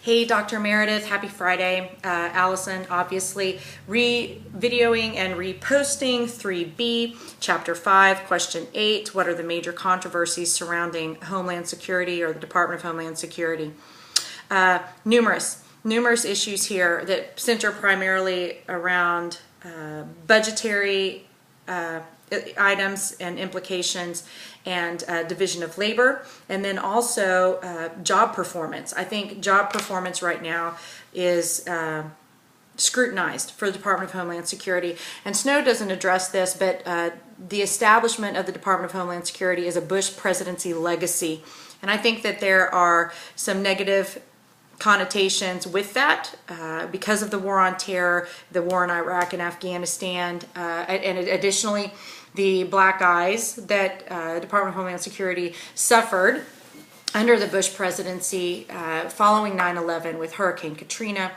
Hey, Dr. Meredith, happy Friday. Alison, obviously, re-videoing and reposting 3B, Chapter 5, Question 8. What are the major controversies surrounding Homeland Security or the Department of Homeland Security? Numerous issues here that center primarily around budgetary items and implications and division of labor, and then also job performance. I think job performance right now is scrutinized for the Department of Homeland Security. And Snow doesn't address this, but the establishment of the Department of Homeland Security is a Bush presidency legacy. And I think that there are some negative connotations with that because of the war on terror, the war in Iraq and Afghanistan, and additionally the black eyes that Department of Homeland Security suffered under the Bush presidency following 9/11 with Hurricane Katrina,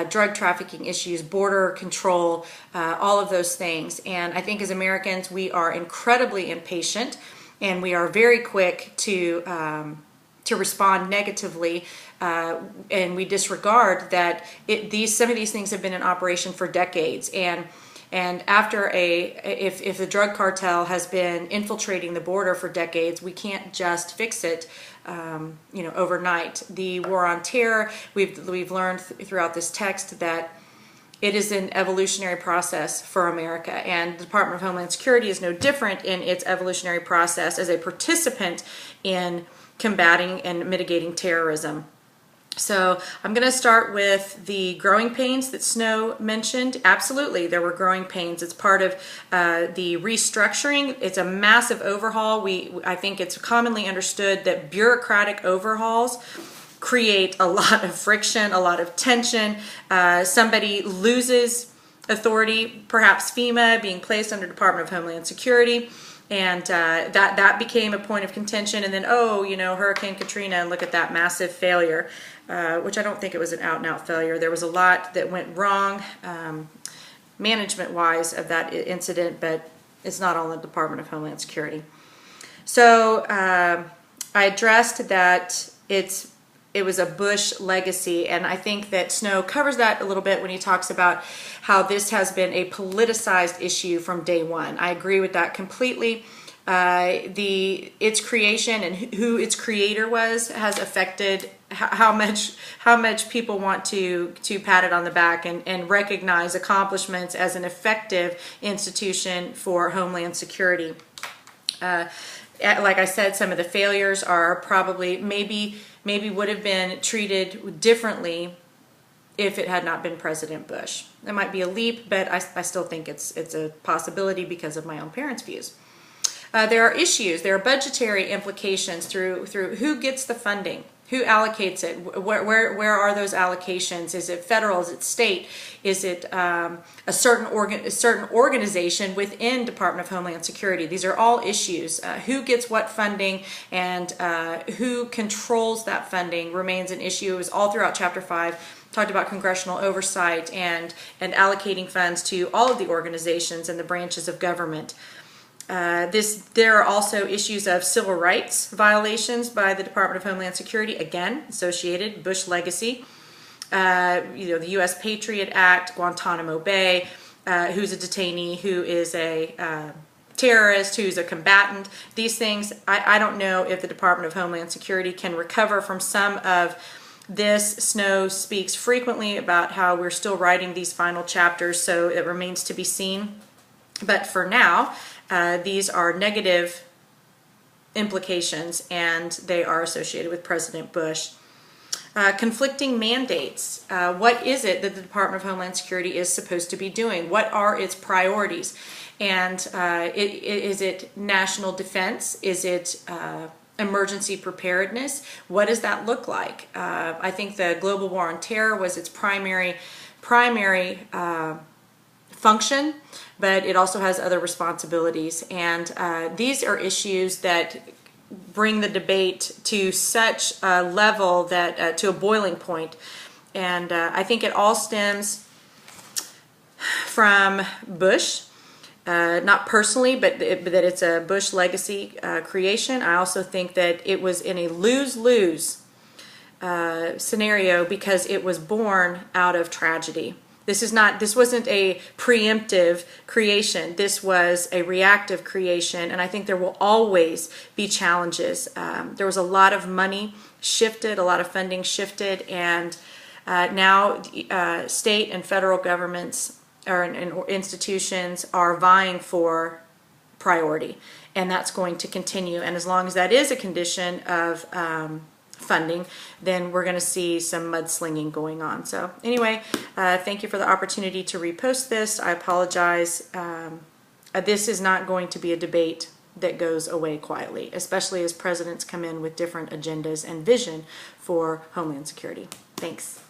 drug trafficking issues, border control, all of those things. And I think as Americans we are incredibly impatient, and we are very quick to respond negatively, and we disregard that some of these things have been in operation for decades. And after if the drug cartel has been infiltrating the border for decades, we can't just fix it, overnight. The war on terror, we've learned throughout this text that it is an evolutionary process for America, and the Department of Homeland Security is no different in its evolutionary process as a participant in combating and mitigating terrorism. So I'm going to start with the growing pains that Snow mentioned. Absolutely, there were growing pains. It's part of the restructuring. It's a massive overhaul. I think it's commonly understood that bureaucratic overhauls create a lot of friction, a lot of tension. Somebody loses authority, perhaps FEMA being placed under Department of Homeland Security. And that became a point of contention. And then, Hurricane Katrina, and look at that massive failure, which I don't think it was an out-and-out failure. There was a lot that went wrong management-wise of that incident, but it's not on the Department of Homeland Security. So I addressed that it was a Bush legacy, and I think that Snow covers that a little bit when he talks about how this has been a politicized issue from day one. I agree with that completely. Its creation and who its creator was has affected how much people want to pat it on the back and recognize accomplishments as an effective institution for Homeland Security. Like I said, some of the failures are probably maybe would have been treated differently if it had not been President Bush. That might be a leap, but I still think it's a possibility because of my own parents' views. There are issues, there are budgetary implications through who gets the funding, who allocates it, where are those allocations? Is it federal? Is it state? Is it a certain organization within Department of Homeland Security? These are all issues. Who gets what funding and who controls that funding remains an issue. It was all throughout Chapter 5. Talked about congressional oversight and allocating funds to all of the organizations and the branches of government. There are also issues of civil rights violations by the Department of Homeland Security, again, associated, Bush legacy. The U.S. Patriot Act, Guantanamo Bay, who's a detainee, who is a terrorist, who's a combatant. These things, I don't know if the Department of Homeland Security can recover from some of this. Snow speaks frequently about how we're still writing these final chapters, so it remains to be seen. But for now, these are negative implications, and they are associated with President Bush. Conflicting mandates. What is it that the Department of Homeland Security is supposed to be doing? What are its priorities? And is it national defense? Is it emergency preparedness? What does that look like? I think the global war on terror was its primary function, but it also has other responsibilities. And these are issues that bring the debate to such a level that to a boiling point. And I think it all stems from Bush. Not personally, but that it's a Bush legacy creation. I also think that it was in a lose-lose scenario because it was born out of tragedy. This wasn't a preemptive creation. This was a reactive creation, and I think there will always be challenges. There was a lot of money shifted, a lot of funding shifted, and now state and federal governments and institutions are vying for priority, and that's going to continue. And as long as that is a condition of funding, then we're going to see some mudslinging going on. So anyway, thank you for the opportunity to repost this. I apologize. This is not going to be a debate that goes away quietly, especially as presidents come in with different agendas and vision for Homeland Security. Thanks.